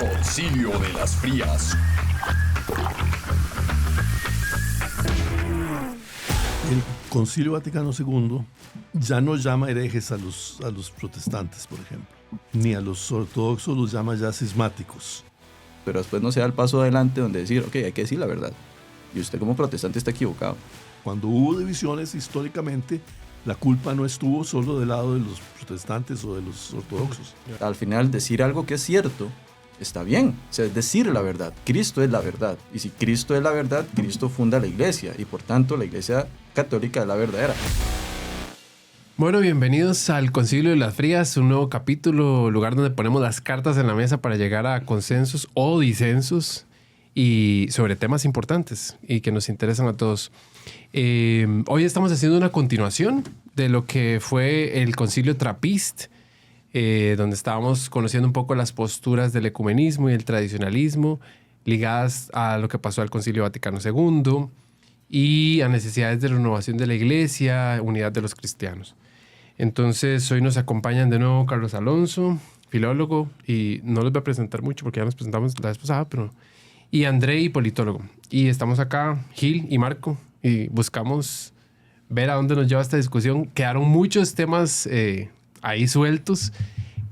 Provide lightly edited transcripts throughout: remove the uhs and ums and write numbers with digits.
Concilio de las Frías. El Concilio Vaticano II ya no llama herejes a los protestantes, por ejemplo, ni a los ortodoxos los llama ya cismáticos. Pero después no se da el paso adelante donde decir, ok, hay que decir la verdad. Y usted como protestante está equivocado. Cuando hubo divisiones históricamente, la culpa no estuvo solo del lado de los protestantes o de los ortodoxos. Al final, decir algo que es cierto está bien. O sea, es decir la verdad. Cristo es la verdad. Y si Cristo es la verdad, Cristo funda la iglesia. Y por tanto, la iglesia católica es la verdadera. Bueno, bienvenidos al Concilio de las Frías, un nuevo capítulo, lugar donde ponemos las cartas en la mesa para llegar a consensos o disensos y sobre temas importantes y que nos interesan a todos. Hoy estamos haciendo una continuación de lo que fue el Concilio Trappist, donde estábamos conociendo un poco las posturas del ecumenismo y el tradicionalismo ligadas a lo que pasó al Concilio Vaticano II y a necesidades de renovación de la iglesia, unidad de los cristianos. Entonces, hoy nos acompañan de nuevo Carlos Alonso, filólogo, y no los voy a presentar mucho porque ya nos presentamos la vez pasada, y Andrei, politólogo. Y estamos acá, Gil y Marco, y buscamos ver a dónde nos lleva esta discusión. Quedaron muchos temas ahí sueltos.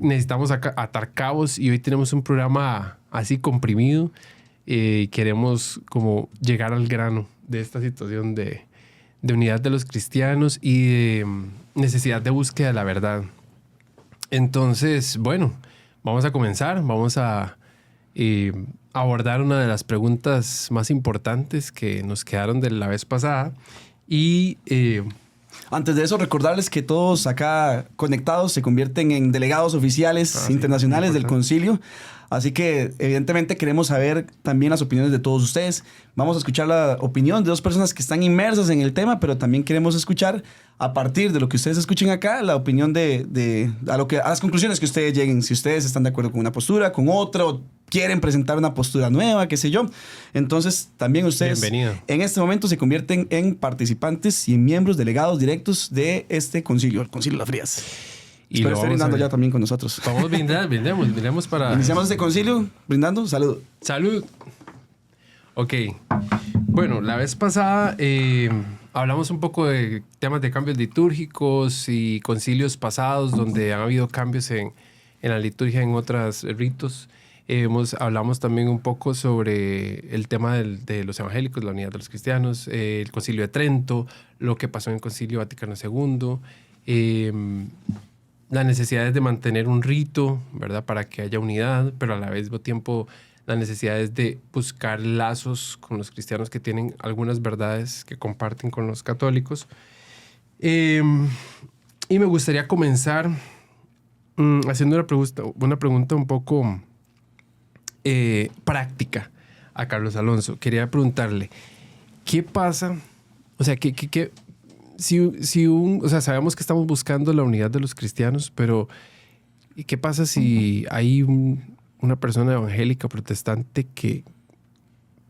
Necesitamos atar cabos y hoy tenemos un programa así comprimido. Queremos como llegar al grano de esta situación de unidad de los cristianos y de necesidad de búsqueda de la verdad. Entonces, bueno, vamos a comenzar. Vamos a abordar una de las preguntas más importantes que nos quedaron de la vez pasada. Y antes de eso, recordarles que todos acá conectados se convierten en delegados oficiales internacionales del concilio. Así que, evidentemente, queremos saber también las opiniones de todos ustedes. Vamos a escuchar la opinión de dos personas que están inmersas en el tema, pero también queremos escuchar, a partir de lo que ustedes escuchen acá, la opinión a las conclusiones que ustedes lleguen. Si ustedes están de acuerdo con una postura, con otra, o quieren presentar una postura nueva, qué sé yo. Entonces, también ustedes en este momento se convierten en participantes y en miembros delegados directos de este concilio, el Concilio de las Frías. Y espero estar brindando ya también con nosotros. Vamos a brindemos para... Iniciamos este concilio brindando. Salud. Salud. Ok. Bueno, la vez pasada hablamos un poco de temas de cambios litúrgicos y concilios pasados donde han habido cambios en la liturgia, en otros ritos. Hablamos también un poco sobre el tema de los evangélicos, la unidad de los cristianos, el Concilio de Trento, lo que pasó en el Concilio Vaticano II, las necesidades de mantener un rito, ¿verdad? Para que haya unidad, pero a la vez tiempo las necesidades de buscar lazos con los cristianos que tienen algunas verdades que comparten con los católicos. Y me gustaría comenzar haciendo una pregunta un poco práctica a Carlos Alonso. Quería preguntarle, ¿qué pasa? O sea, sabemos que estamos buscando la unidad de los cristianos, pero ¿qué pasa si hay una persona evangélica protestante que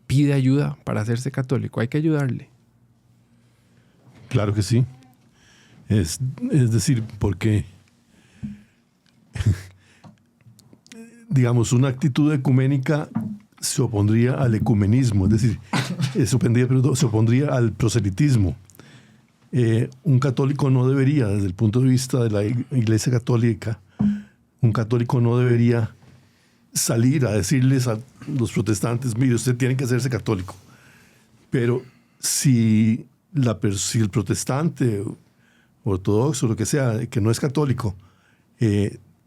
pide ayuda para hacerse católico? Hay que ayudarle. Claro que sí. Es decir, porque digamos, una actitud ecuménica se opondría al ecumenismo, es decir, se opondría al proselitismo. Un católico no debería, desde el punto de vista de la Iglesia Católica, un católico no debería salir a decirles a los protestantes, mire, usted tiene que hacerse católico. Pero si el protestante, ortodoxo, lo que sea, que no es católico,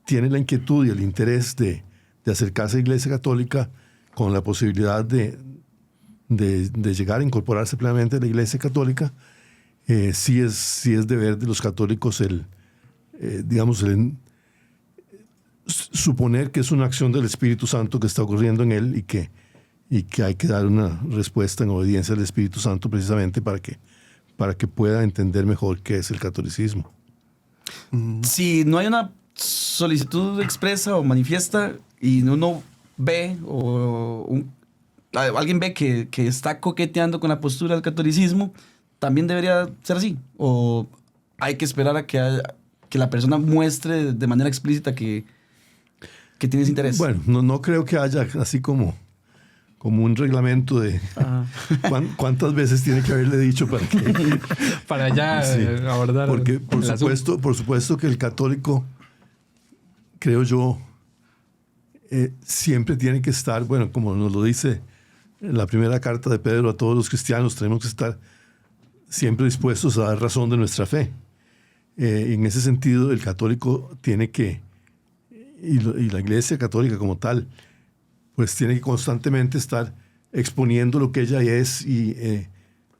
tiene la inquietud y el interés de acercarse a la Iglesia Católica con la posibilidad de llegar a incorporarse plenamente a la Iglesia Católica, sí es deber de los católicos suponer que es una acción del Espíritu Santo que está ocurriendo en él y que hay que dar una respuesta en obediencia al Espíritu Santo precisamente para que pueda entender mejor qué es el catolicismo. Si no hay una solicitud expresa o manifiesta y uno ve alguien ve que está coqueteando con la postura del catolicismo, ¿también debería ser así? ¿O hay que esperar a que la persona muestre de manera explícita que que tienes interés. Bueno, no creo que haya así como un reglamento de cuántas veces tiene que haberle dicho para que... Para ya abordar Porque el asunto. por supuesto que el católico, creo yo, siempre tiene que estar, bueno, como nos lo dice la primera carta de Pedro a todos los cristianos, tenemos que estar siempre dispuestos a dar razón de nuestra fe. En ese sentido, el católico tiene que, y la Iglesia católica como tal, pues tiene que constantemente estar exponiendo lo que ella es y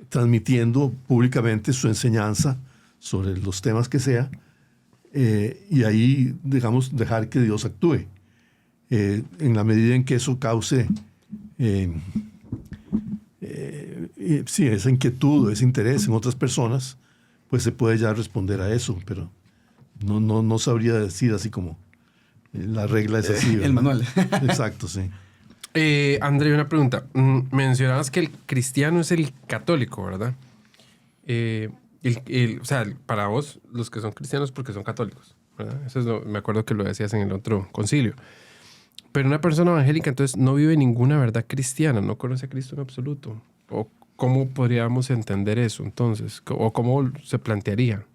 transmitiendo públicamente su enseñanza sobre los temas que sea, y ahí, digamos, dejar que Dios actúe. En la medida en que eso cause sí, esa inquietud, ese interés en otras personas, pues se puede ya responder a eso, pero no sabría decir así como la regla es así. El manual. Exacto, sí. André, una pregunta. Mencionabas que el cristiano es el católico, ¿verdad? O sea, para vos, los que son cristianos porque son católicos, ¿verdad? Eso es me acuerdo que lo decías en el otro concilio. Pero una persona evangélica entonces no vive ninguna verdad cristiana, no conoce a Cristo en absoluto. ¿O cómo podríamos entender eso entonces? ¿O cómo se plantearía?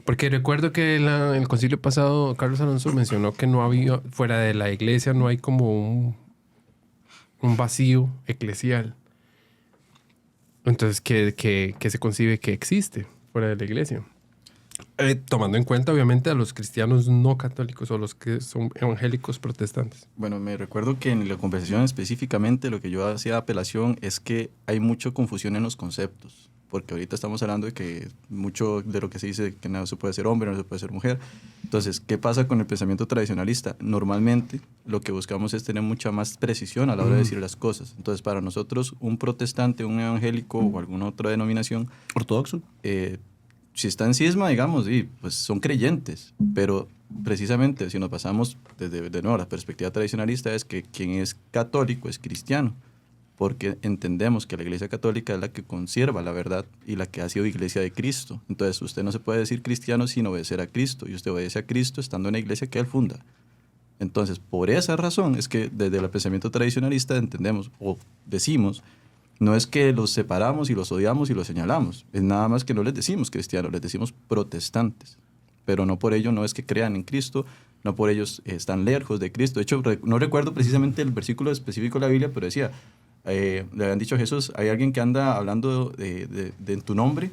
Porque recuerdo que en el concilio pasado Carlos Alonso mencionó que no había, fuera de la iglesia no hay como un vacío eclesial. Entonces, ¿qué se concibe que existe fuera de la iglesia? Tomando en cuenta, obviamente, a los cristianos no católicos o los que son evangélicos protestantes. Bueno, me recuerdo que en la conversación específicamente lo que yo hacía apelación es que hay mucha confusión en los conceptos, porque ahorita estamos hablando de que mucho de lo que se dice que no se puede ser hombre, no se puede ser mujer. Entonces, ¿qué pasa con el pensamiento tradicionalista? Normalmente lo que buscamos es tener mucha más precisión a la hora de decir las cosas. Entonces, para nosotros, un protestante, un evangélico o alguna otra denominación ¿Ortodoxo? Si está en cisma, digamos, y pues son creyentes, pero precisamente si nos pasamos desde de nuevo la perspectiva tradicionalista es que quien es católico es cristiano, porque entendemos que la Iglesia Católica es la que conserva la verdad y la que ha sido Iglesia de Cristo. Entonces usted no se puede decir cristiano sin obedecer a Cristo, y usted obedece a Cristo estando en la Iglesia que Él funda. Entonces, por esa razón es que desde el pensamiento tradicionalista entendemos o decimos, no es que los separamos y los odiamos y los señalamos, es nada más que no les decimos cristianos, les decimos protestantes, pero no por ello no es que crean en Cristo, no por ellos están lejos de Cristo. De hecho, no recuerdo precisamente el versículo específico de la Biblia, pero decía, le habían dicho a Jesús, hay alguien que anda hablando de tu nombre,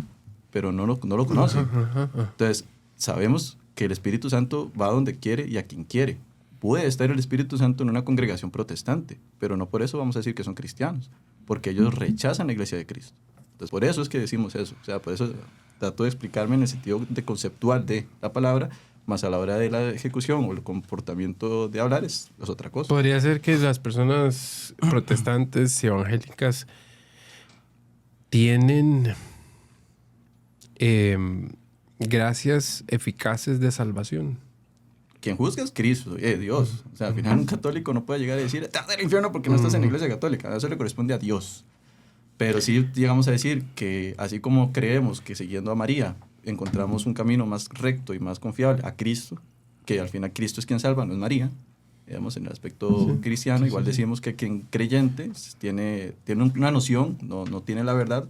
pero no lo conoce. Entonces, sabemos que el Espíritu Santo va a donde quiere y a quien quiere. Puede estar el Espíritu Santo en una congregación protestante, pero no por eso vamos a decir que son cristianos, porque ellos rechazan la Iglesia de Cristo. Entonces, por eso es que decimos eso. O sea, por eso trato de explicarme en el sentido de conceptual de la palabra, más a la hora de la ejecución o el comportamiento de hablar es otra cosa. Podría ser que las personas protestantes y evangélicas tienen gracias eficaces de salvación. Quien juzga es Cristo, Dios. O sea, al final un católico no puede llegar a decir, estás en el infierno porque no estás en la Iglesia Católica. Eso le corresponde a Dios. Pero sí llegamos a decir que así como creemos que siguiendo a María encontramos un camino más recto y más confiable a Cristo, que al final Cristo es quien salva, no es María, digamos, en el aspecto cristiano, igual decimos que quien creyente tiene una noción, no tiene la verdad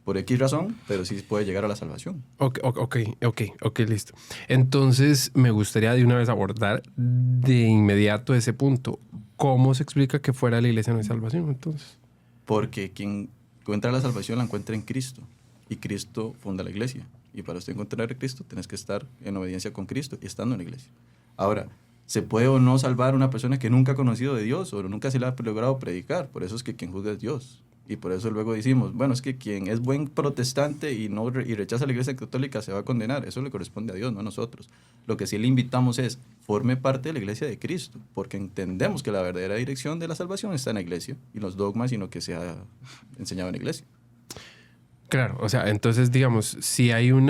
por X razón, pero sí puede llegar a la salvación. Ok, listo. Entonces, me gustaría de una vez abordar de inmediato ese punto. ¿Cómo se explica que fuera de la iglesia no hay salvación, entonces? Porque quien encuentra la salvación la encuentra en Cristo, y Cristo funda la iglesia. Y para usted encontrar a Cristo, tienes que estar en obediencia con Cristo y estando en la iglesia. Ahora, ¿se puede o no salvar a una persona que nunca ha conocido de Dios o nunca se le ha logrado predicar? Por eso es que quien juzga es Dios. Y por eso luego decimos, bueno, es que quien es buen protestante y rechaza la Iglesia Católica se va a condenar. Eso le corresponde a Dios, no a nosotros. Lo que sí le invitamos es, forme parte de la Iglesia de Cristo, porque entendemos que la verdadera dirección de la salvación está en la Iglesia y los dogmas y lo que se ha enseñado en la Iglesia. Claro, o sea, entonces, digamos, si hay un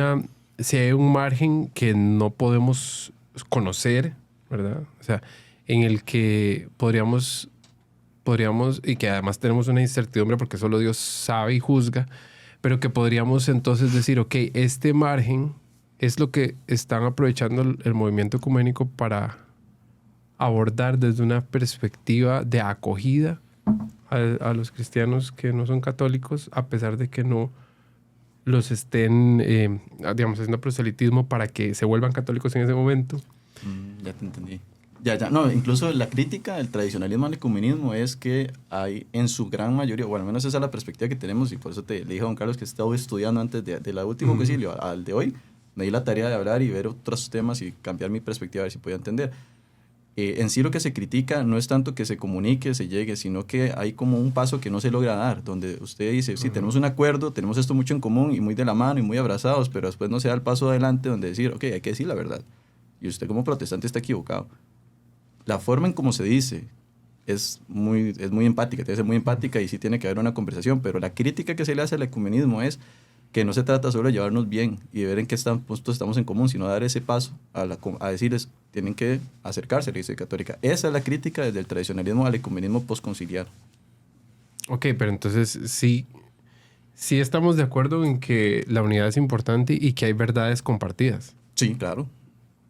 margen que no podemos conocer, ¿verdad? O sea, en el que podríamos, y que además tenemos una incertidumbre porque solo Dios sabe y juzga, pero que podríamos entonces decir, ok, este margen es lo que están aprovechando el movimiento ecuménico para abordar desde una perspectiva de acogida a los cristianos que no son católicos, a pesar de que no los estén, digamos, haciendo proselitismo para que se vuelvan católicos en ese momento. Ya te entendí. Ya. No, incluso la crítica del tradicionalismo al ecumenismo es que hay en su gran mayoría, o al menos esa es la perspectiva que tenemos, y por eso le dije a don Carlos que he estado estudiando antes del último concilio al de hoy. Me di la tarea de hablar y ver otros temas y cambiar mi perspectiva a ver si podía entender. En sí lo que se critica no es tanto que se comunique, se llegue, sino que hay como un paso que no se logra dar, donde usted dice, sí, tenemos un acuerdo, tenemos esto mucho en común y muy de la mano y muy abrazados, pero después no se da el paso adelante donde decir, ok, hay que decir la verdad. Y usted como protestante está equivocado. La forma en cómo se dice es muy empática, tiene que ser muy empática y sí tiene que haber una conversación, pero la crítica que se le hace al ecumenismo es que no se trata solo de llevarnos bien y de ver en qué puntos estamos en común, sino dar ese paso a decirles, tienen que acercarse a la Iglesia Católica. Esa es la crítica desde el tradicionalismo al ecumenismo postconciliar. Ok, pero entonces sí estamos de acuerdo en que la unidad es importante y que hay verdades compartidas. Sí, claro.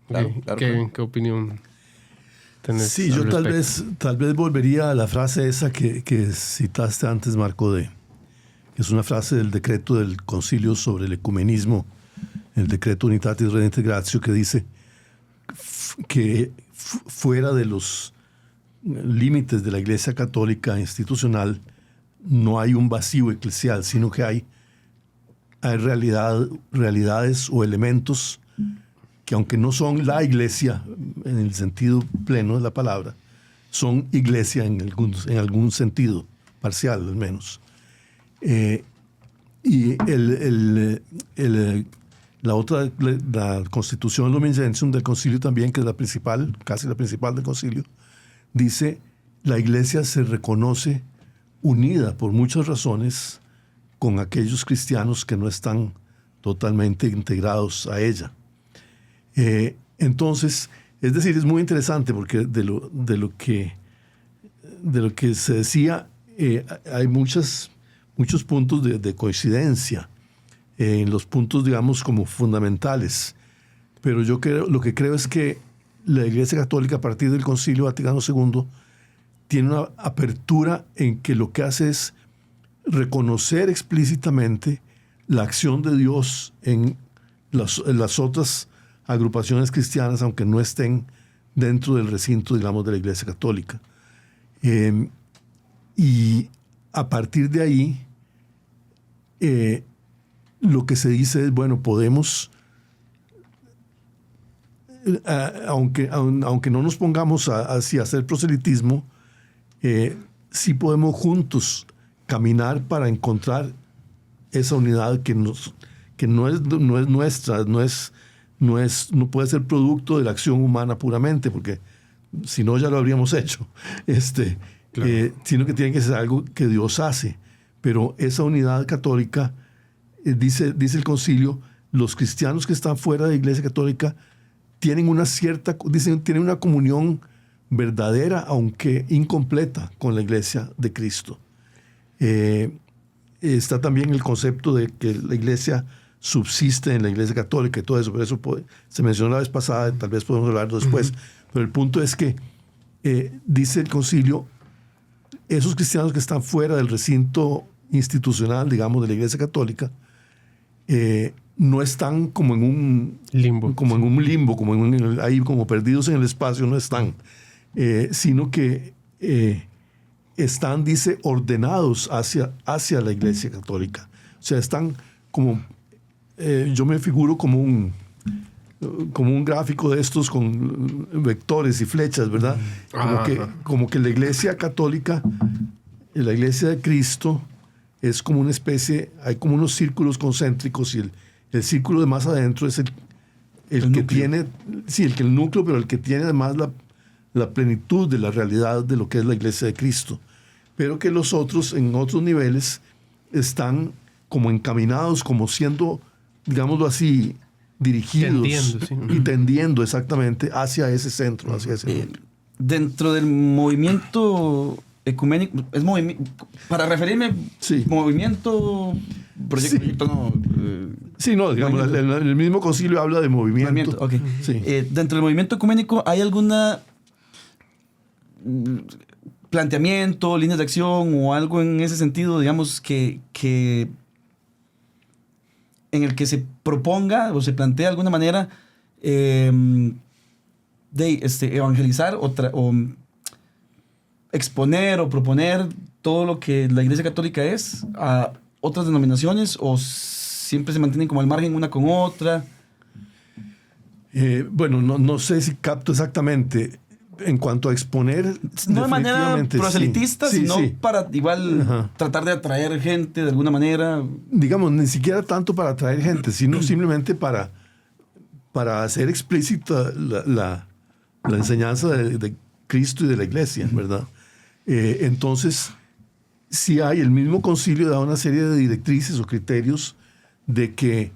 Okay. Claro. ¿Qué opinión tenés? Sí, yo tal vez volvería a la frase esa que citaste antes, Marco, que es una frase del decreto del concilio sobre el ecumenismo, el decreto Unitatis Redintegratio, que dice que fuera de los límites de la Iglesia Católica institucional no hay un vacío eclesial, sino que hay realidades o elementos que, aunque no son la Iglesia en el sentido pleno de la palabra, son Iglesia en algún sentido, parcial al menos. Y la otra, la Constitución Lumen Gentium del concilio también, que es la principal, casi la principal del concilio, dice: la Iglesia se reconoce unida por muchas razones con aquellos cristianos que no están totalmente integrados a ella. Entonces, es decir, es muy interesante porque de lo que se decía, hay muchos puntos de coincidencia en los puntos, digamos, como fundamentales. Pero yo lo que creo es que la Iglesia Católica, a partir del Concilio Vaticano II, tiene una apertura en que lo que hace es reconocer explícitamente la acción de Dios en las otras agrupaciones cristianas, aunque no estén dentro del recinto, digamos, de la Iglesia Católica. Y a partir de ahí, lo que se dice es, bueno, podemos, aunque no nos pongamos a hacer proselitismo, sí podemos juntos caminar para encontrar esa unidad que no es nuestra, no puede ser producto de la acción humana puramente, porque si no ya lo habríamos hecho, claro. Sino que tiene que ser algo que Dios hace. Pero esa unidad católica, dice el concilio, los cristianos que están fuera de la Iglesia Católica tienen tienen una comunión verdadera, aunque incompleta, con la Iglesia de Cristo. Está también el concepto de que la Iglesia subsiste en la Iglesia Católica y todo eso, pero eso se mencionó la vez pasada, tal vez podemos hablarlo después. Pero el punto es que, dice el concilio, esos cristianos que están fuera del recinto institucional, digamos, de la Iglesia Católica, no están como en un limbo, ahí como perdidos en el espacio, no están, sino que están, dice, ordenados hacia la Iglesia Católica. O sea, están como, yo me figuro como un gráfico de estos con vectores y flechas, ¿verdad? Como que la Iglesia Católica, la Iglesia de Cristo, es como una especie, hay como unos círculos concéntricos, y el círculo de más adentro es el que tiene, sí, el núcleo, pero el que tiene además la plenitud de la realidad de lo que es la Iglesia de Cristo. Pero que los otros, en otros niveles, están como encaminados, como siendo, digámoslo así, dirigidos tendiendo exactamente hacia ese centro, hacia ese núcleo. Dentro del movimiento ecuménico, para referirme, sí. Movimiento, proyecto no. Sí, no, digamos, el mismo concilio habla de movimiento. Okay. Sí. Dentro del movimiento ecuménico, ¿hay alguna planteamiento, líneas de acción o algo en ese sentido, digamos, que en el que se proponga o se plantea de alguna manera evangelizar o exponer o proponer todo lo que la Iglesia Católica es a otras denominaciones, o siempre se mantienen como al margen una con otra? Bueno, no sé si capto exactamente. En cuanto a exponer, no de manera proselitista, sí, sino sí. para igual tratar de atraer gente de alguna manera. Digamos, ni siquiera tanto para atraer gente, sino simplemente para hacer explícita la enseñanza de Cristo y de la Iglesia, ¿verdad? Entonces, sí hay, el mismo concilio da una serie de directrices o criterios de que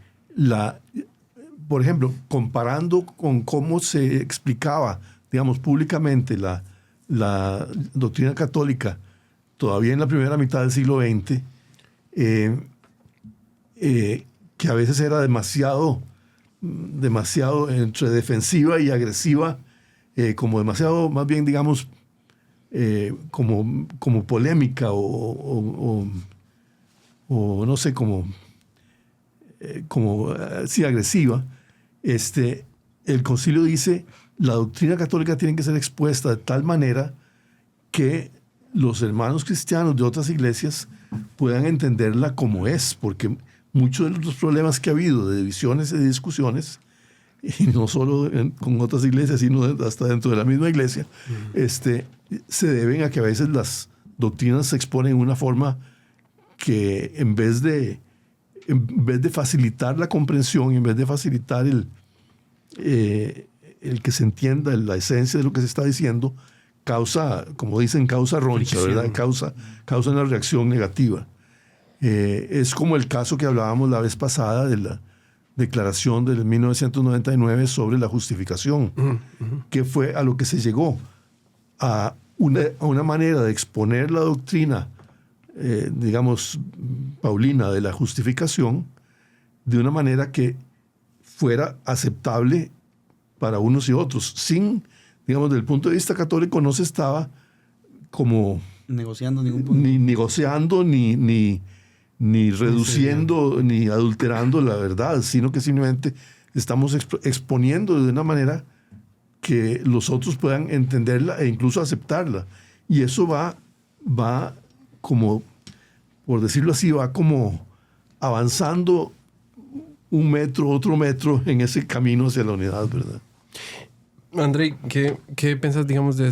por ejemplo, comparando con cómo se explicaba, digamos, públicamente la doctrina católica todavía en la primera mitad del siglo XX, que a veces era demasiado entre defensiva y agresiva, como demasiado, más bien, digamos, como polémica o no sé, sí, agresiva. El concilio dice: la doctrina católica tiene que ser expuesta de tal manera que los hermanos cristianos de otras iglesias puedan entenderla como es, porque muchos de los problemas que ha habido de divisiones y de discusiones, y no solo con otras iglesias, sino hasta dentro de la misma iglesia, se deben a que a veces las doctrinas se exponen de una forma que en vez de facilitar la comprensión, en vez de facilitar el que se entienda la esencia de lo que se está diciendo, causa, como dicen, causa roncha, ¿verdad? Causa una reacción negativa. Es como el caso que hablábamos la vez pasada de la declaración del 1999 sobre la justificación, que fue a lo que se llegó, a una manera de exponer la doctrina, digamos, paulina de la justificación, de una manera que fuera aceptable para unos y otros, sin, digamos, desde el punto de vista católico no se estaba como negociando ningún punto. Ni negociando, ni reduciendo, ni adulterando la verdad, sino que simplemente estamos exponiendo de una manera que los otros puedan entenderla e incluso aceptarla. Y eso va como, por decirlo así, va como avanzando un metro, otro metro en ese camino hacia la unidad, ¿verdad? André, ¿qué piensas, digamos, de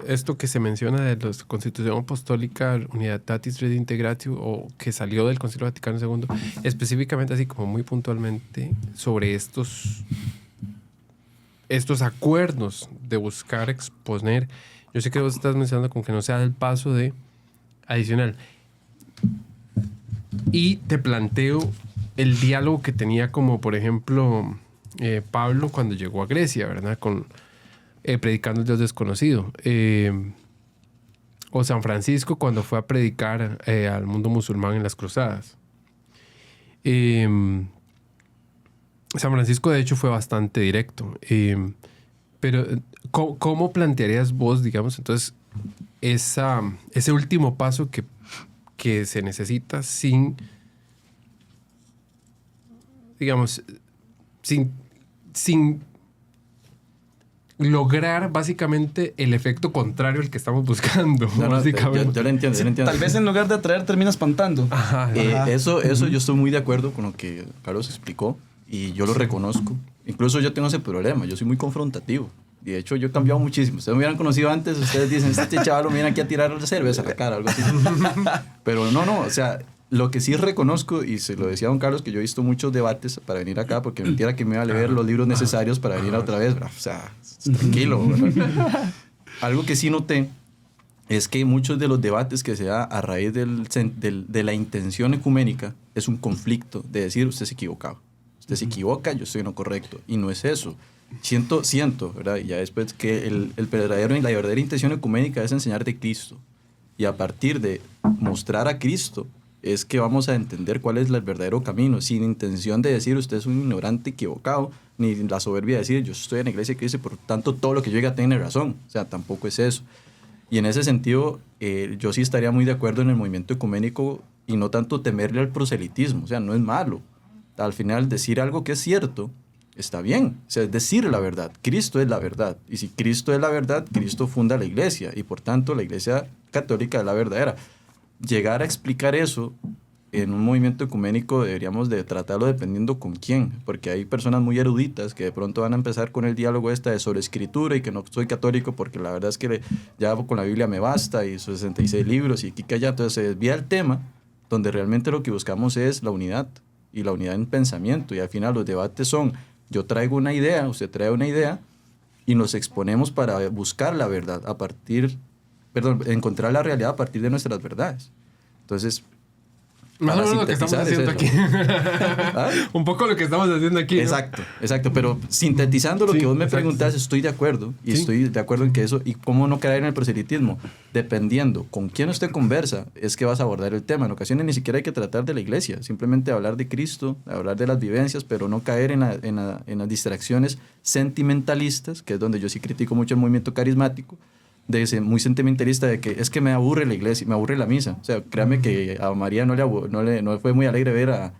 esto que se menciona de la Constitución Apostólica Unitatis Redintegratio, o que salió del Concilio Vaticano II, específicamente, así como muy puntualmente, sobre estos acuerdos de buscar exponer? Yo sé que vos estás mencionando como que no sea el paso de adicional. Y te planteo el diálogo que tenía, como por ejemplo Pablo cuando llegó a Grecia, ¿verdad? Predicando el Dios desconocido. O San Francisco cuando fue a predicar al mundo musulmán en las cruzadas. San Francisco, de hecho, fue bastante directo. Pero, ¿cómo plantearías vos, digamos, entonces, ese último paso que se necesita sin lograr básicamente el efecto contrario al que estamos buscando? Básicamente. Yo lo entiendo. Tal vez en lugar de atraer termina espantando. Ajá. Eso yo estoy muy de acuerdo con lo que Carlos explicó, y yo lo reconozco. Incluso yo tengo ese problema, yo soy muy confrontativo. Y de hecho yo he cambiado muchísimo. Ustedes me hubieran conocido antes, ustedes dicen: este chaval lo viene aquí a tirar cerveza a la cara, algo así. Pero no, o sea, lo que sí reconozco, y se lo decía a don Carlos, que yo he visto muchos debates para venir acá, porque mentira que me iba a leer los libros necesarios para venir otra vez, ¿verdad? O sea, tranquilo, ¿verdad? Algo que sí noté es que muchos de los debates que se da a raíz de la intención ecuménica es un conflicto de decir: usted se equivocaba. Usted se equivoca, yo estoy en lo correcto. Y no es eso. Siento, ¿verdad? Y ya después que la verdadera intención ecuménica es enseñar de Cristo. Y a partir de mostrar a Cristo, es que vamos a entender cuál es el verdadero camino, sin intención de decir usted es un ignorante equivocado, ni la soberbia de decir yo estoy en la iglesia de Cristo y por tanto todo lo que yo diga tiene razón. O sea, tampoco es eso. Y en ese sentido, yo sí estaría muy de acuerdo en el movimiento ecuménico y no tanto temerle al proselitismo. O sea, no es malo. Al final, decir algo que es cierto está bien. O sea, es decir la verdad. Cristo es la verdad. Y si Cristo es la verdad, Cristo funda la iglesia. Y por tanto, la iglesia católica es la verdadera. Llegar a explicar eso en un movimiento ecuménico deberíamos de tratarlo dependiendo con quién, porque hay personas muy eruditas que de pronto van a empezar con el diálogo de sobre escritura y que no soy católico porque la verdad es que ya con la Biblia me basta y sus 66 libros y aquí que allá, entonces se desvía el tema donde realmente lo que buscamos es la unidad y la unidad en pensamiento, y al final los debates son yo traigo una idea, usted trae una idea y nos exponemos para buscar la verdad encontrar la realidad a partir de nuestras verdades. Entonces, más o menos lo que estamos haciendo aquí. ¿Ah? Un poco lo que estamos haciendo aquí, ¿no? Exacto. Pero sintetizando lo que vos me preguntás, estoy de acuerdo. Y estoy de acuerdo en que eso... ¿Y cómo no caer en el proselitismo? Dependiendo con quién usted conversa, es que vas a abordar el tema. En ocasiones ni siquiera hay que tratar de la iglesia. Simplemente hablar de Cristo, hablar de las vivencias, pero no caer en las distracciones sentimentalistas, que es donde yo sí critico mucho el movimiento carismático, de ese muy sentimentalista de que es que me aburre la iglesia, me aburre la misa. O sea, créame que a María no le fue muy alegre ver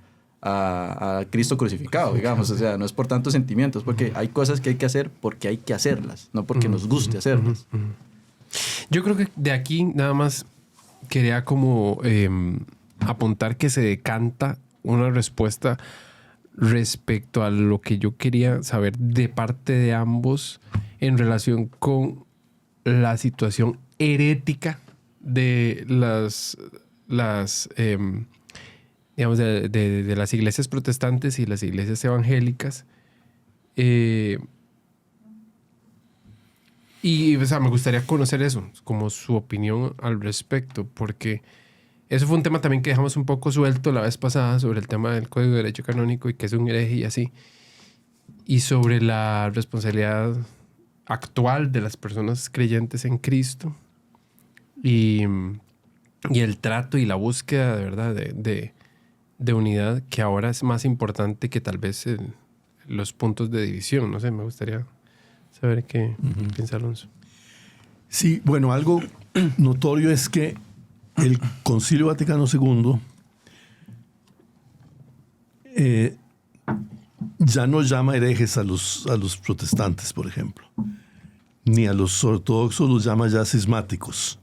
a Cristo crucificado, digamos. O sea, no es por tantos sentimientos, porque hay cosas que hay que hacer porque hay que hacerlas, no porque nos guste hacerlas. Yo creo que de aquí nada más quería como apuntar que se decanta una respuesta respecto a lo que yo quería saber de parte de ambos en relación con la situación herética de digamos, de las iglesias protestantes y las iglesias evangélicas. Y o sea, me gustaría conocer eso, como su opinión al respecto, porque eso fue un tema también que dejamos un poco suelto la vez pasada sobre el tema del Código de Derecho Canónico y que es un hereje y así, y sobre la responsabilidad actual de las personas creyentes en Cristo y el trato y la búsqueda de verdad de unidad, que ahora es más importante que tal vez los puntos de división. No sé, me gustaría saber qué piensa Alonso. Sí, bueno, algo notorio es que el Concilio Vaticano II ya no llama herejes a los protestantes, por ejemplo, ni a los ortodoxos los llama ya cismáticos.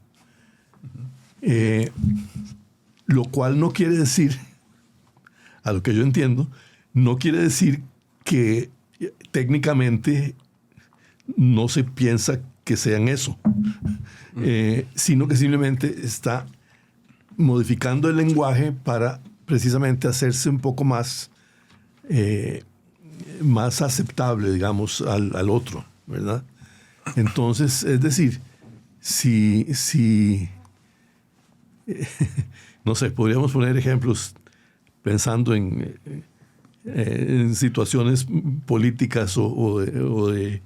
Lo cual no quiere decir, a lo que yo entiendo, no quiere decir que técnicamente no se piensa que sean eso, sino que simplemente está modificando el lenguaje para precisamente hacerse un poco más aceptable, digamos, al otro, ¿verdad? Entonces, es decir, si no sé, podríamos poner ejemplos pensando en situaciones políticas o de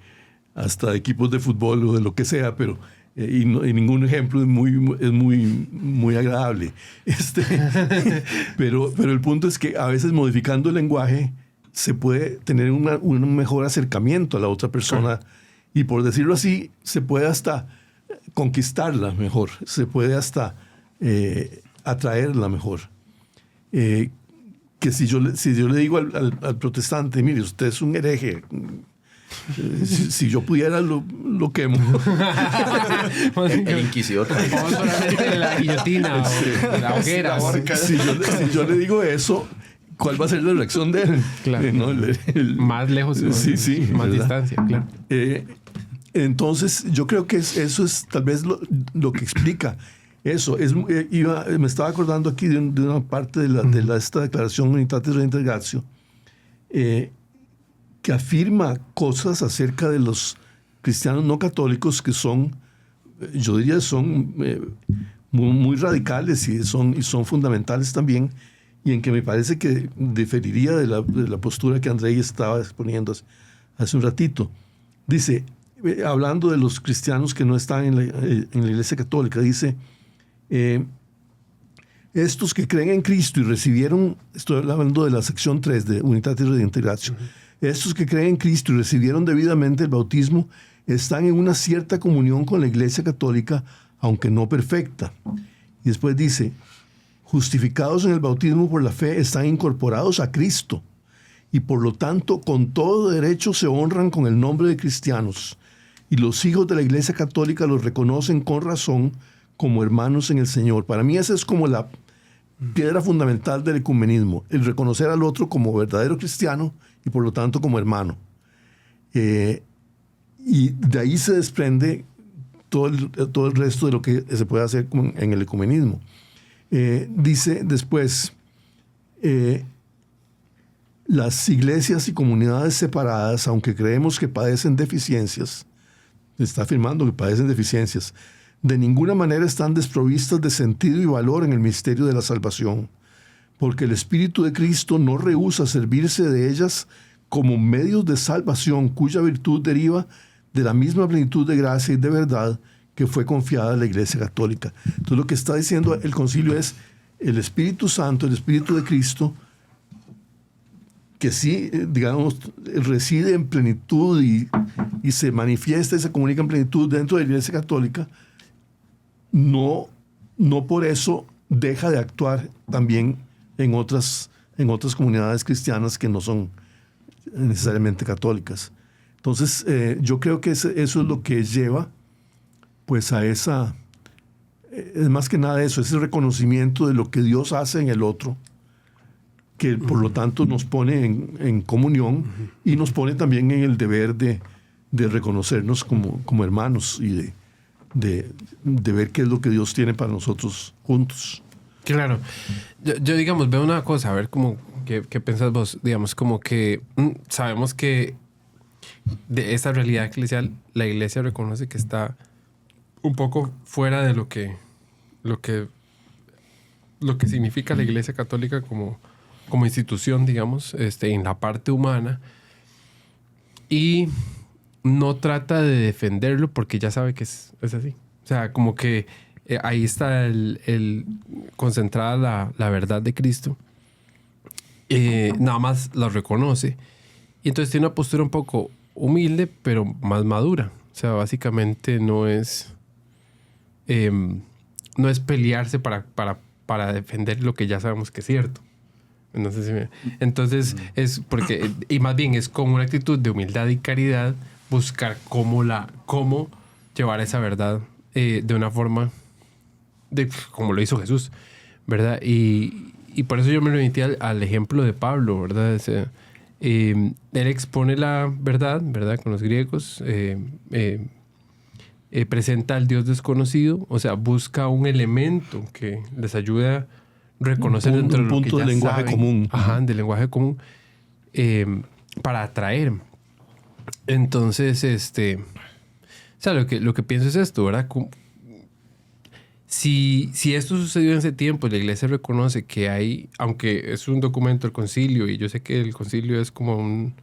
hasta equipos de fútbol o de lo que sea, pero y ningún ejemplo es muy agradable. Pero el punto es que a veces modificando el lenguaje se puede tener un mejor acercamiento a la otra persona y, por decirlo así, se puede hasta conquistarla mejor, se puede hasta atraerla mejor. Que si yo le digo al protestante, mire, usted es un hereje, si yo pudiera lo quemo. El inquisidor. La guillotina o la hoguera. Si yo le digo eso, ¿cuál va a ser la reacción de él? Claro. ¿No? Más lejos, sí, más ¿verdad? distancia, claro. Entonces, yo creo que eso es tal vez lo que explica eso. Me estaba acordando aquí de una parte de esta declaración Unitatis Reintegratio, que afirma cosas acerca de los cristianos no católicos que son, yo diría, son muy radicales y son fundamentales también, y en que me parece que diferiría de la postura que Andrei estaba exponiendo hace un ratito. Dice, hablando de los cristianos que no están en la Iglesia Católica, dice, estos que creen en Cristo y recibieron, estoy hablando de la sección 3 de Unitatis Redintegratio, estos que creen en Cristo y recibieron debidamente el bautismo están en una cierta comunión con la Iglesia Católica, aunque no perfecta. Y después dice, justificados en el bautismo por la fe, están incorporados a Cristo y por lo tanto con todo derecho se honran con el nombre de cristianos. Y los hijos de la Iglesia Católica los reconocen con razón como hermanos en el Señor. Para mí esa es como la piedra fundamental del ecumenismo, el reconocer al otro como verdadero cristiano y por lo tanto como hermano. Y de ahí se desprende todo el resto de lo que se puede hacer en el ecumenismo. Dice después, las iglesias y comunidades separadas, aunque creemos que padecen deficiencias, está afirmando que padecen deficiencias, de ninguna manera están desprovistas de sentido y valor en el misterio de la salvación, porque el Espíritu de Cristo no rehúsa servirse de ellas como medios de salvación cuya virtud deriva de la misma plenitud de gracia y de verdad que fue confiada a la Iglesia Católica. Entonces lo que está diciendo el concilio es el Espíritu Santo, el Espíritu de Cristo, que sí, digamos, reside en plenitud y se manifiesta y se comunica en plenitud dentro de la Iglesia Católica, no por eso deja de actuar también en otras comunidades cristianas que no son necesariamente católicas. Entonces, yo creo que eso es lo que lleva pues a esa, es más que nada eso, ese reconocimiento de lo que Dios hace en el otro, que por lo tanto nos pone en comunión y nos pone también en el deber de reconocernos como hermanos y de ver qué es lo que Dios tiene para nosotros juntos. Claro. Yo digamos, veo una cosa, a ver qué pensás vos. Digamos, como que sabemos que de esa realidad eclesial, la Iglesia reconoce que está un poco fuera de lo que significa la Iglesia Católica como institución, digamos, en la parte humana, y no trata de defenderlo porque ya sabe que es así. O sea, como que ahí está concentrada la verdad de Cristo. Nada más la reconoce. Y entonces tiene una postura un poco humilde, pero más madura. O sea, básicamente no es pelearse para defender lo que ya sabemos que es cierto. Entonces es porque, y más bien es como una actitud de humildad y caridad, buscar cómo llevar esa verdad de una forma como lo hizo Jesús, ¿verdad? Y por eso yo me remití al ejemplo de Pablo, ¿verdad? O sea, él expone la verdad, ¿verdad? Con los griegos, presenta al Dios desconocido, o sea, busca un elemento que les ayude a reconocer dentro de lo que ya un punto de lenguaje saben. común. Ajá, de lenguaje común, para atraer. Entonces, o sea, lo que pienso es esto, ¿verdad? Si esto sucedió en ese tiempo y la Iglesia reconoce que hay, aunque es un documento del concilio, y yo sé que el concilio es como un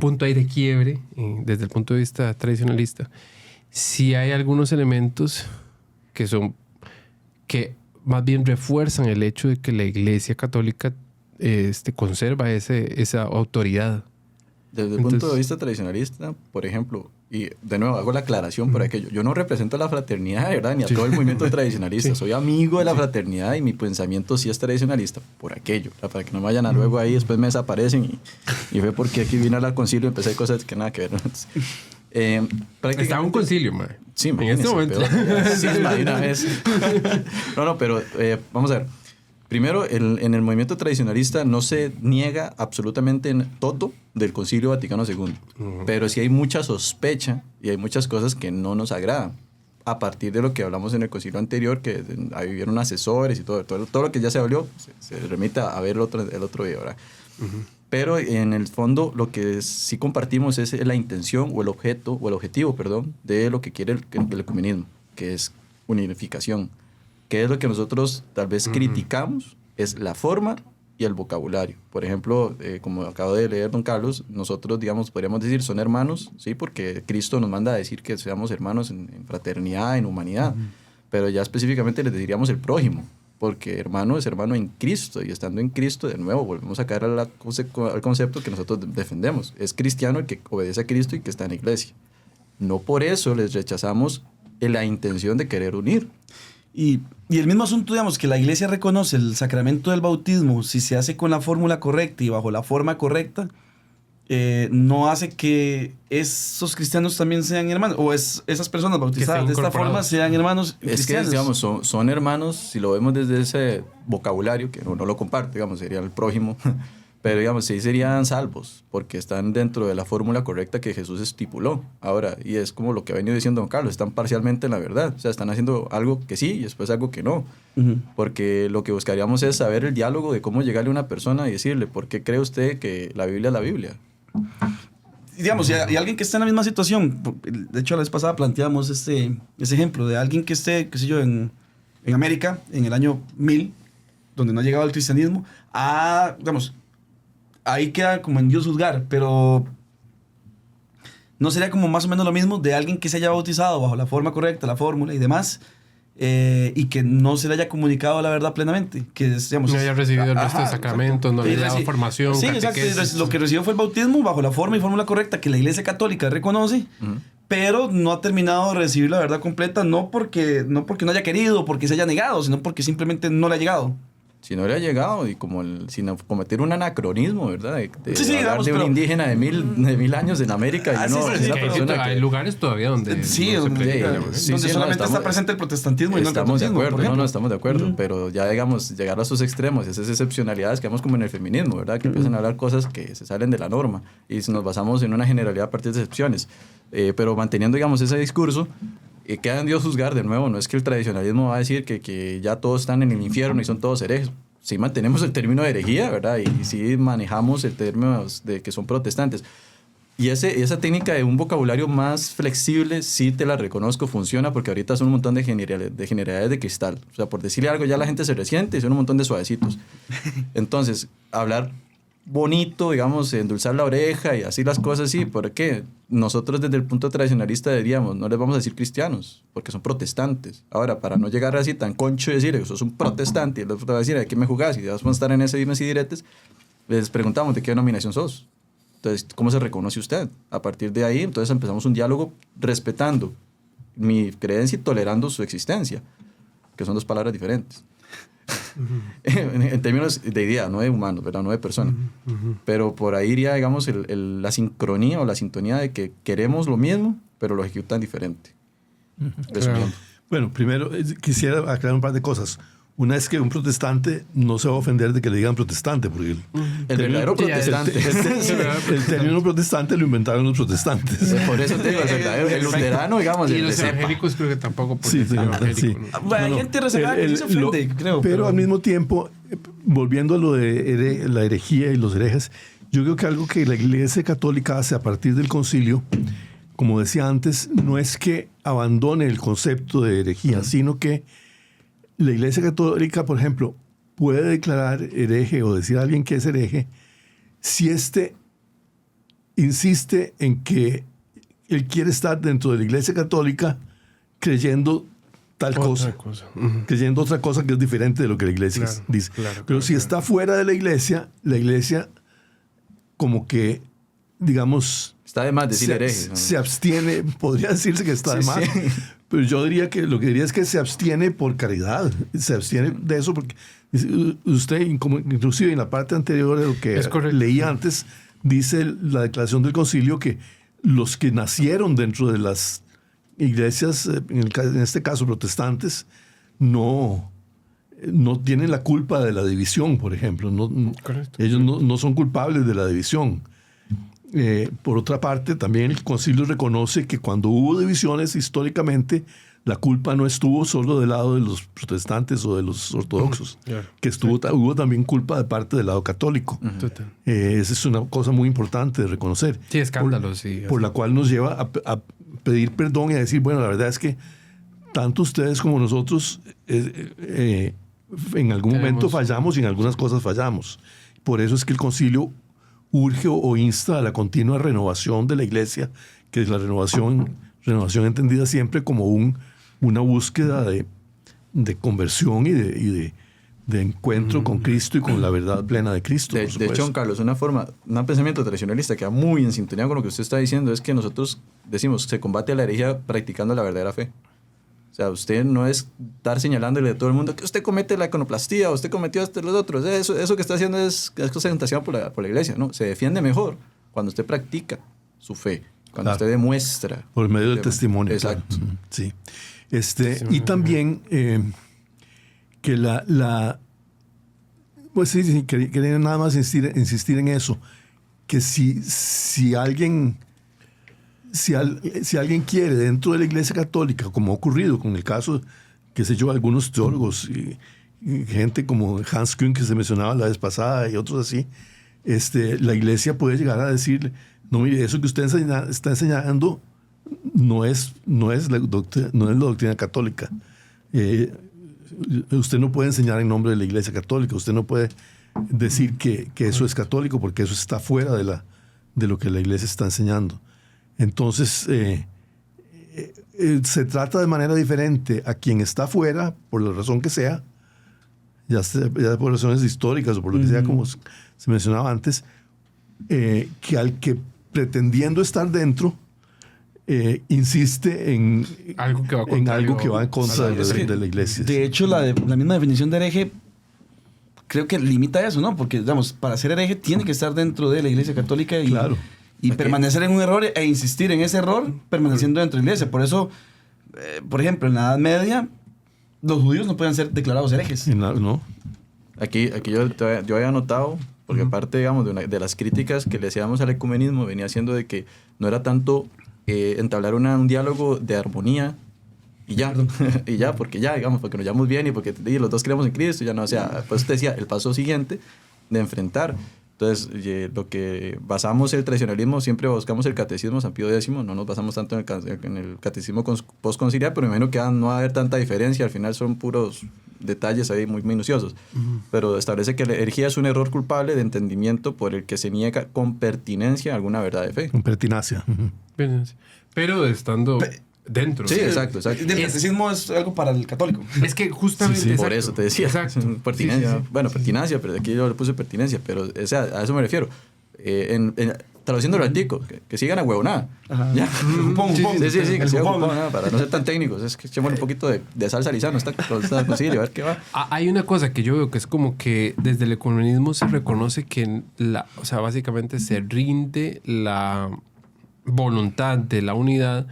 punto ahí de quiebre desde el punto de vista tradicionalista, si hay algunos elementos que más bien refuerzan el hecho de que la Iglesia Católica conserva esa autoridad. Desde el punto de vista tradicionalista, por ejemplo, y de nuevo hago la aclaración por aquello, yo no represento a la fraternidad, ¿verdad? Ni a todo el movimiento tradicionalista. Sí. Soy amigo de la fraternidad y mi pensamiento sí es tradicionalista por aquello, ¿verdad? Para que no me vayan a luego ahí, después me desaparecen y fue porque aquí vine al concilio y empecé a hacer cosas que nada que ver. Estaba un concilio, man. Sí, en este momento. Sí, de una vez. No, pero vamos a ver. Primero, en el movimiento tradicionalista no se niega absolutamente todo del Concilio Vaticano II, pero sí hay mucha sospecha y hay muchas cosas que no nos agradan. A partir de lo que hablamos en el concilio anterior, que ahí hubieron asesores y todo lo que ya se habló, se remite a ver el otro video, ¿verdad? Pero en el fondo lo que sí compartimos es la intención o el objetivo, de lo que quiere el ecumenismo, que es unificación. ¿Qué es lo que nosotros tal vez criticamos? Es la forma y el vocabulario. Por ejemplo, como acabo de leer don Carlos, nosotros, digamos, podríamos decir son hermanos, ¿sí? Porque Cristo nos manda a decir que seamos hermanos en fraternidad, en humanidad. Pero ya específicamente les diríamos el prójimo, porque hermano es hermano en Cristo, y estando en Cristo, de nuevo, volvemos a caer al concepto que nosotros defendemos. Es cristiano el que obedece a Cristo y que está en la iglesia. No por eso les rechazamos la intención de querer unir. Y el mismo asunto, digamos, que la iglesia reconoce el sacramento del bautismo, si se hace con la fórmula correcta y bajo la forma correcta, no hace que esos cristianos también sean hermanos, o esas personas bautizadas de esta forma sean hermanos cristianos. Es que, digamos, son hermanos, si lo vemos desde ese vocabulario, que no lo comparte, digamos, sería el prójimo, pero, digamos, sí serían salvos, porque están dentro de la fórmula correcta que Jesús estipuló. Ahora, y es como lo que ha venido diciendo don Carlos, están parcialmente en la verdad, o sea, están haciendo algo que sí y después algo que no, porque lo que buscaríamos es saber el diálogo de cómo llegarle a una persona y decirle, ¿por qué cree usted que la Biblia es la Biblia? Digamos, y alguien que esté en la misma situación, de hecho la vez pasada planteamos ese ejemplo de alguien que esté, qué sé yo, en América, en el año 1000, donde no ha llegado el cristianismo, digamos, ahí queda como en Dios juzgar, pero no sería como más o menos lo mismo de alguien que se haya bautizado bajo la forma correcta, la fórmula y demás, y que no se le haya comunicado la verdad plenamente, que digamos, no haya recibido el resto de sacramentos, no haya dado formación. Sí, exacto. Lo que recibió fue el bautismo bajo la forma y fórmula correcta que la Iglesia Católica reconoce, pero no ha terminado de recibir la verdad completa, no porque no haya querido, porque se haya negado, sino porque simplemente no le ha llegado. Si no le ha llegado, y como sin cometer un anacronismo, ¿verdad? De hablar digamos, de un indígena de mil años en América y hay lugares todavía donde donde solamente está presente el protestantismo y no el estamos de catolicismo, acuerdo, no estamos de acuerdo, pero ya, digamos, llegar a sus extremos, esas excepcionalidades que vemos como en el feminismo, ¿verdad? Que empiezan a hablar cosas que se salen de la norma y nos basamos en una generalidad a partir de excepciones, pero manteniendo, digamos, ese discurso, queda en Dios juzgar de nuevo. No es que el tradicionalismo va a decir que ya todos están en el infierno y son todos herejes. Sí mantenemos el término de herejía, ¿verdad? Y sí manejamos el término de que son protestantes. Y esa técnica de un vocabulario más flexible, sí te la reconozco, funciona, porque ahorita son un montón de generalidades de cristal. O sea, por decirle algo, ya la gente se resiente y son un montón de suavecitos. Entonces, hablar bonito, digamos, endulzar la oreja y así las cosas, sí. ¿Por qué? Nosotros desde el punto tradicionalista diríamos, no les vamos a decir cristianos, porque son protestantes. Ahora, para no llegar así tan concho y decir, sos un protestante, y el otro va a decir, ¿de qué me jugás? Y ya vamos a estar en ese dimes y diretes, les preguntamos, ¿de qué denominación sos? Entonces, ¿cómo se reconoce usted? A partir de ahí, entonces empezamos un diálogo respetando mi creencia y tolerando su existencia, que son dos palabras diferentes. En términos de idea, no de humanos, ¿verdad? No de persona. Pero por ahí iría, digamos, la sincronía o la sintonía de que queremos lo mismo, pero lo ejecutan diferente. Claro. Bueno, primero quisiera aclarar un par de cosas. Una es que un protestante no se va a ofender de que le digan protestante, porque el verdadero protestante. El término protestante lo inventaron los protestantes. Por eso te digo, el luterano, digamos. Y los evangélicos creo que tampoco. Sí. Hay gente reservada que se ofende, creo. Pero al mismo tiempo, volviendo a lo de la herejía y los herejes, yo creo que algo que la Iglesia Católica hace a partir del concilio, como decía antes, no es que abandone el concepto de herejía, sino que la Iglesia Católica, por ejemplo, puede declarar hereje o decir a alguien que es hereje si éste insiste en que él quiere estar dentro de la Iglesia Católica creyendo tal cosa. Creyendo otra cosa que es diferente de lo que la Iglesia dice. Pero si está fuera de la Iglesia como que, digamos... Está de más decir hereje, ¿no? Se abstiene, podría decirse que está de más. Sí. Pero yo diría que lo que diría es que se abstiene por caridad. Se abstiene de eso porque usted, inclusive en la parte anterior de lo que leí antes, dice la declaración del concilio que los que nacieron dentro de las iglesias, en este caso protestantes, no tienen la culpa de la división, por ejemplo. Ellos no son culpables de la división. Por otra parte, también el concilio reconoce que cuando hubo divisiones históricamente, la culpa no estuvo solo del lado de los protestantes o de los ortodoxos, que hubo también culpa de parte del lado católico. Esa es una cosa muy importante de reconocer. Sí, escándalos. Por la cual nos lleva a pedir perdón y a decir, bueno, la verdad es que tanto ustedes como nosotros en algún momento fallamos y en algunas cosas fallamos. Por eso es que el concilio urge o insta a la continua renovación de la Iglesia, que es la renovación entendida siempre como una búsqueda de conversión y de de encuentro con Cristo y con la verdad plena de Cristo. De hecho, don Carlos, un pensamiento tradicionalista que va muy en sintonía con lo que usted está diciendo es que nosotros decimos se combate a la herejía practicando la verdadera fe. O sea, usted no es estar señalándole a todo el mundo que usted comete la iconoplastía, usted cometió esto y los otros. Eso que está haciendo es ostentación por la iglesia, ¿no? Se defiende mejor cuando usted practica su fe, cuando usted demuestra. Por medio del testimonio. Exacto. Claro. Sí. Y también que pues sí, quería nada más insistir en eso, que si alguien quiere dentro de la Iglesia Católica, como ha ocurrido con el caso, qué sé yo, algunos teólogos y gente como Hans Küng que se mencionaba la vez pasada y otros así, la Iglesia puede llegar a decirle, no, mire, eso que usted está enseñando no es la doctrina católica. Usted no puede enseñar en nombre de la Iglesia Católica, usted no puede decir que eso es católico porque eso está fuera de lo que la Iglesia está enseñando. Entonces, se trata de manera diferente a quien está fuera, por la razón que sea, ya por razones históricas o por lo que sea, como se mencionaba antes, que al que pretendiendo estar dentro, insiste en algo que va en contra de la Iglesia. De hecho, la misma definición de hereje creo que limita eso, ¿no? Porque, digamos, para ser hereje tiene que estar dentro de la Iglesia Católica y... Claro. Y permanecer en un error e insistir en ese error permaneciendo dentro de la iglesia. Por eso, por ejemplo, en la Edad Media, los judíos no pueden ser declarados herejes. No. Aquí yo había notado, porque parte, digamos, de las críticas que le hacíamos al ecumenismo venía siendo de que no era tanto entablar un diálogo de armonía y ya, porque nos llevamos bien y porque los dos creemos en Cristo, ya no, o sea, pues te decía, el paso siguiente de enfrentar. Entonces, lo que basamos el tradicionalismo, siempre buscamos el catecismo San Pío X, no nos basamos tanto en el catecismo postconciliar, pero me imagino que no va a haber tanta diferencia, al final son puros detalles ahí muy minuciosos. Pero establece que la herejía es un error culpable de entendimiento por el que se niega con pertinencia alguna verdad de fe. Con pertinacia. Pero estando... dentro. Sí, exacto. El catecismo es algo para el católico. Es que justamente... Sí. Por eso te decía. Exacto. Pertinencia. Sí. Bueno, pertinacia, pero aquí yo le puse pertinencia, pero o sea, a eso me refiero. Traduciéndolo al tico, que sigan a huevonada. ¿Ya? Sí, que sigan a huevonada, para no ser tan técnicos. Es que echémosle un poquito de salsa lisano, está concilio, a ver qué va. Hay una cosa que yo veo que es como que desde el ecumenismo se reconoce que o sea, básicamente se rinde la voluntad de la unidad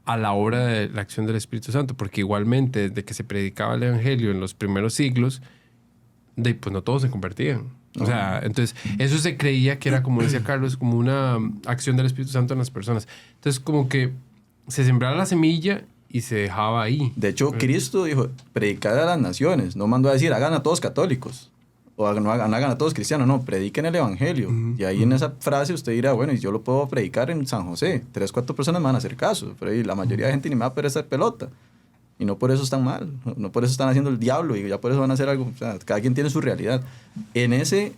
a la obra de la acción del Espíritu Santo, porque igualmente desde que se predicaba el Evangelio en los primeros siglos, pues no todos se convertían. O sea, entonces eso se creía que era, como decía Carlos, como una acción del Espíritu Santo en las personas. Entonces como que se sembraba la semilla y se dejaba ahí. De hecho, Cristo dijo, predicad a las naciones, no mandó a decir, hagan a todos católicos. O no hagan a todos cristianos, no, prediquen el evangelio. Y ahí en esa frase usted dirá, bueno, y yo lo puedo predicar en San José. 3, 4 personas me van a hacer caso, pero ahí la mayoría de gente ni me va a perder pelota. Y no por eso están mal, no por eso están haciendo el diablo y ya por eso van a hacer algo. O sea, cada quien tiene su realidad. En esa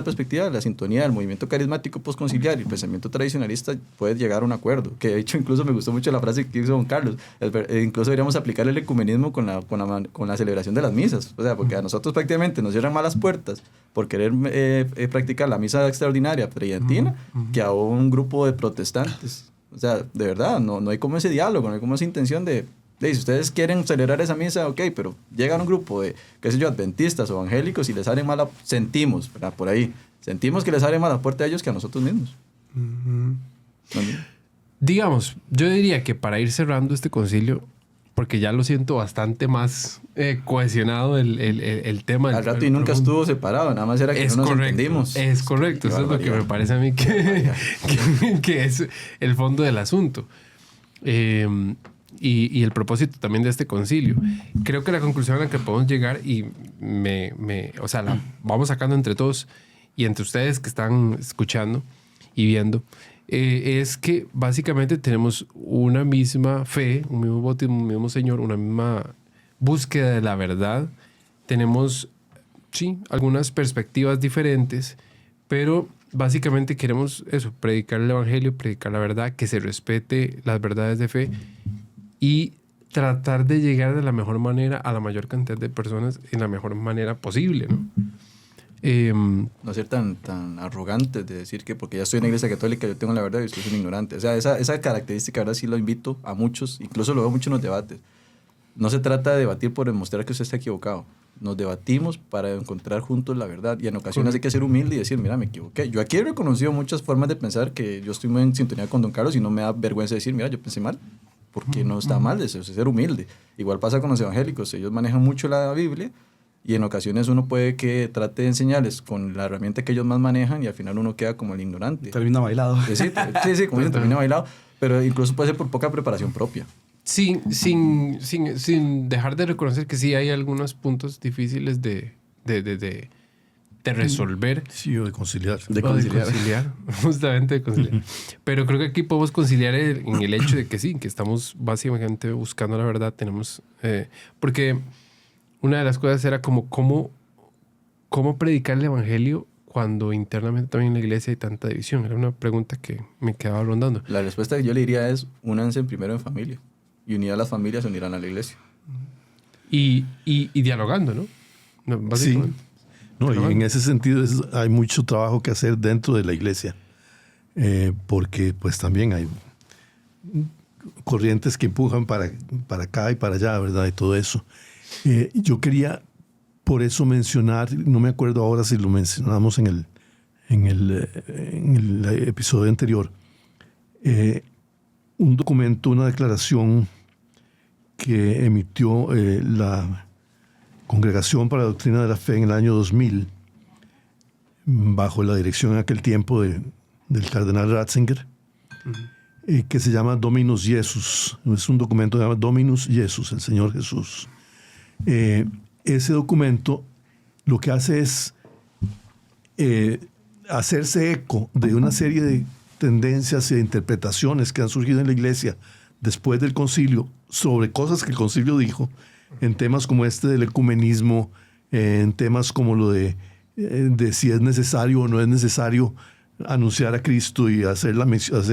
perspectiva, la sintonía del movimiento carismático postconciliar y el pensamiento tradicionalista puede llegar a un acuerdo. Que de hecho, incluso me gustó mucho la frase que hizo don Carlos. Incluso deberíamos aplicar el ecumenismo con la celebración de las misas. O sea, porque a nosotros prácticamente nos cierran malas puertas por querer practicar la misa extraordinaria tridentina que a un grupo de protestantes. O sea, de verdad, no hay como ese diálogo, no hay como esa intención de si ustedes quieren celebrar esa misa, ok, pero llegan un grupo de, qué sé yo, adventistas o evangélicos y les abren mala... Sentimos, ¿verdad? Por ahí. Sentimos que les abren mala puerta a ellos que a nosotros mismos. Digamos, yo diría que para ir cerrando este concilio, porque ya lo siento bastante más cohesionado el tema. Al rato y nunca estuvo separado, nada más era que no nos entendimos. Es correcto, eso es lo que me parece a mí que es el fondo del asunto. Y el propósito también de este concilio. Creo que la conclusión a la que podemos llegar, y o sea, la vamos sacando entre todos y entre ustedes que están escuchando y viendo, es que básicamente tenemos una misma fe, un mismo bautismo, un mismo Señor, una misma búsqueda de la verdad. Tenemos, sí, algunas perspectivas diferentes, pero básicamente queremos eso, predicar el Evangelio, predicar la verdad, que se respete las verdades de fe y tratar de llegar de la mejor manera a la mayor cantidad de personas en la mejor manera posible, ¿no? No ser tan arrogante de decir que porque ya estoy en la iglesia católica yo tengo la verdad y usted es un ignorante. O sea, esa característica ahora sí lo invito a muchos, incluso lo veo mucho en los debates. No se trata de debatir por demostrar que usted está equivocado. Nos debatimos para encontrar juntos la verdad y en ocasiones hay que ser humilde y decir, mira, me equivoqué. Yo aquí he reconocido muchas formas de pensar que yo estoy muy en sintonía con don Carlos y no me da vergüenza decir, mira, yo pensé mal, porque no está mal de ser humilde. Igual pasa con los evangélicos, ellos manejan mucho la Biblia y en ocasiones uno puede que trate de enseñarles con la herramienta que ellos más manejan y al final uno queda como el ignorante. Termina bailado. Sí, como dicen, termina bailado, pero incluso puede ser por poca preparación propia. Sin dejar de reconocer que sí hay algunos puntos difíciles de resolver. Sí, o de conciliar. De conciliar. Justamente de conciliar. Pero creo que aquí podemos conciliar en el hecho de que sí, que estamos básicamente buscando la verdad. Tenemos... porque una de las cosas era como cómo predicar el evangelio cuando internamente también en la iglesia hay tanta división. Era una pregunta que me quedaba rondando. La respuesta que yo le diría es, únanse primero en familia. Y unidas las familias se unirán a la iglesia. Y dialogando, ¿no? Básicamente. Sí. No, y en ese sentido hay mucho trabajo que hacer dentro de la iglesia. Porque pues también hay corrientes que empujan para acá y para allá, ¿verdad? Y todo eso. Yo quería por eso mencionar, no me acuerdo ahora si lo mencionamos en el episodio anterior, un documento, una declaración que emitió la Congregación para la Doctrina de la Fe en el año 2000, bajo la dirección en aquel tiempo del cardenal Ratzinger, que se llama Dominus Jesus. Es un documento que se llama Dominus Jesus, el Señor Jesús. Ese documento lo que hace es hacerse eco de una serie de tendencias e interpretaciones que han surgido en la iglesia después del concilio sobre cosas que el concilio dijo en temas como este del ecumenismo, en temas como lo de si es necesario o no es necesario anunciar a Cristo y hacer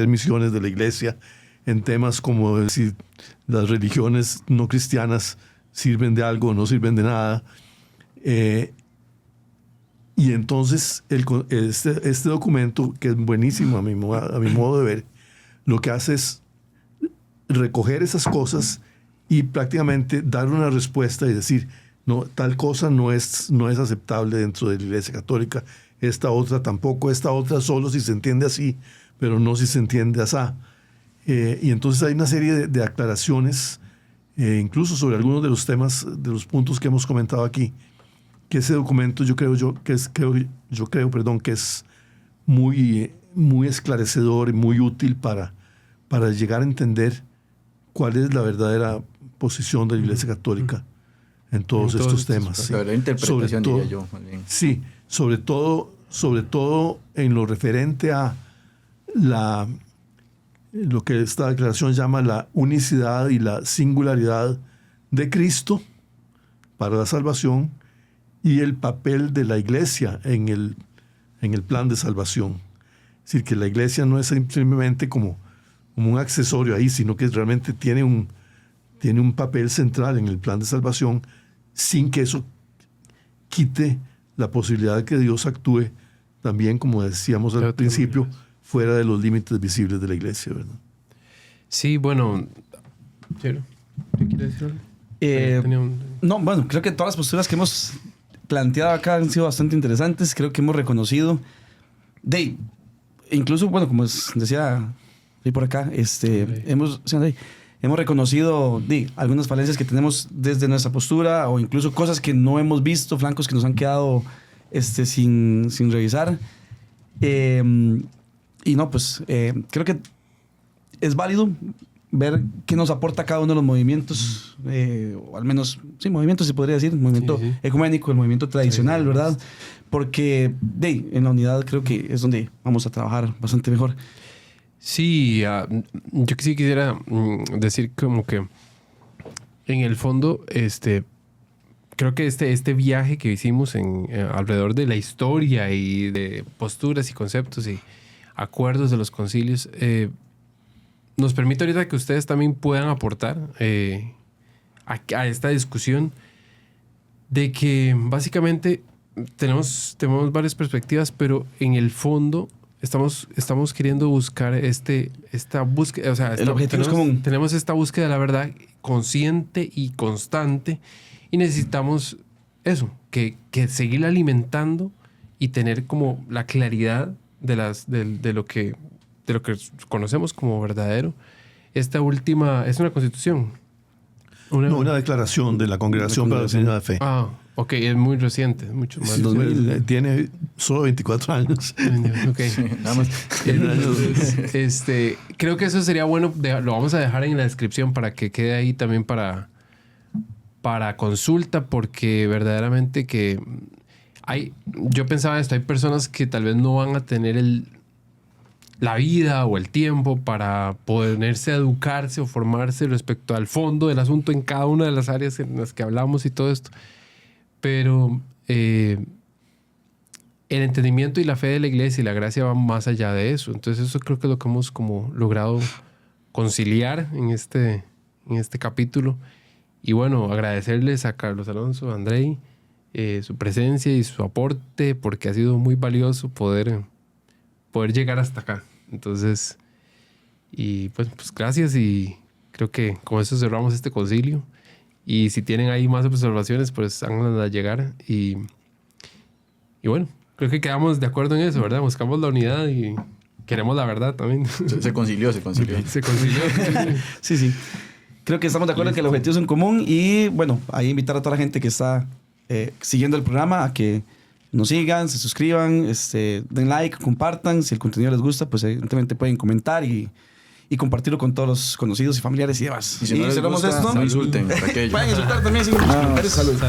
misiones de la iglesia, en temas como si las religiones no cristianas sirven de algo o no sirven de nada. Y entonces este documento, que es buenísimo a mi modo de ver, lo que hace es recoger esas cosas y prácticamente dar una respuesta y decir, no, tal cosa no es aceptable dentro de la Iglesia Católica, esta otra tampoco, esta otra solo si se entiende así, pero no si se entiende asá. Y entonces hay una serie de aclaraciones, incluso sobre algunos de los temas, de los puntos que hemos comentado aquí, que ese documento yo creo que es muy esclarecedor y muy útil para llegar a entender cuál es la verdadera posición de la Iglesia Católica en todos estos temas. Sí. La verdadera interpretación, diría yo. Sí, sobre todo en lo referente a lo que esta declaración llama la unicidad y la singularidad de Cristo para la salvación y el papel de la iglesia en el plan de salvación. Es decir, que la iglesia no es simplemente como un accesorio ahí, sino que realmente tiene un papel central en el plan de salvación, sin que eso quite la posibilidad de que Dios actúe también, como decíamos al principio, fuera de los límites visibles de la iglesia, ¿verdad? Sí, bueno. ¿Qué quiere decir? No, bueno, creo que todas las posturas que hemos planteado acá han sido bastante interesantes. Creo que hemos reconocido, incluso, bueno, como decía por acá, hemos reconocido algunas falencias que tenemos desde nuestra postura o incluso cosas que no hemos visto, flancos que nos han quedado sin revisar. Y no, pues creo que es válido ver qué nos aporta cada uno de los movimientos, o al menos, sí, movimientos se podría decir, el movimiento ecuménico, el movimiento tradicional, ¿verdad? Porque en la unidad creo que es donde vamos a trabajar bastante mejor. Sí, yo sí quisiera decir como que en el fondo, creo que este viaje que hicimos alrededor de la historia y de posturas y conceptos y acuerdos de los concilios, nos permite ahorita que ustedes también puedan aportar a esta discusión de que básicamente tenemos varias perspectivas, pero en el fondo estamos queriendo buscar esta búsqueda, o sea, el objetivo es común. Tenemos esta búsqueda de la verdad consciente y constante y necesitamos eso, que seguir alimentando y tener como la claridad de lo que conocemos como verdadero. Esta última es una constitución. Una declaración de la Congregación para la Enseñanza de Fe. Ah, ok, es muy reciente, mucho más. Tiene solo 24 años. Ok. Sí, nada más. Entonces, creo que eso sería bueno. Lo vamos a dejar en la descripción para que quede ahí también para consulta, porque verdaderamente que yo pensaba esto, hay personas que tal vez no van a tener la vida o el tiempo para ponerse a educarse o formarse respecto al fondo del asunto en cada una de las áreas en las que hablamos y todo esto. Pero el entendimiento y la fe de la iglesia y la gracia van más allá de eso. Entonces eso creo que es lo que hemos como logrado conciliar en este capítulo. Y bueno, agradecerles a Carlos Alonso, a Andrei, su presencia y su aporte, porque ha sido muy valioso poder llegar hasta acá. Entonces, y pues gracias, y creo que con eso cerramos este concilio. Y si tienen ahí más observaciones, pues háganlas a llegar. Y bueno, creo que quedamos de acuerdo en eso, ¿verdad? Buscamos la unidad y queremos la verdad también. Se concilió. Se concilió. Sí. Creo que estamos de acuerdo en que el objetivo es en común. Y bueno, ahí invitar a toda la gente que está siguiendo el programa a que nos sigan, se suscriban, den like, compartan. Si el contenido les gusta, pues evidentemente pueden comentar y compartirlo con todos los conocidos y familiares y demás. Y si no les gusta, no insulten. Pueden insultar también sin comentarios. Salud.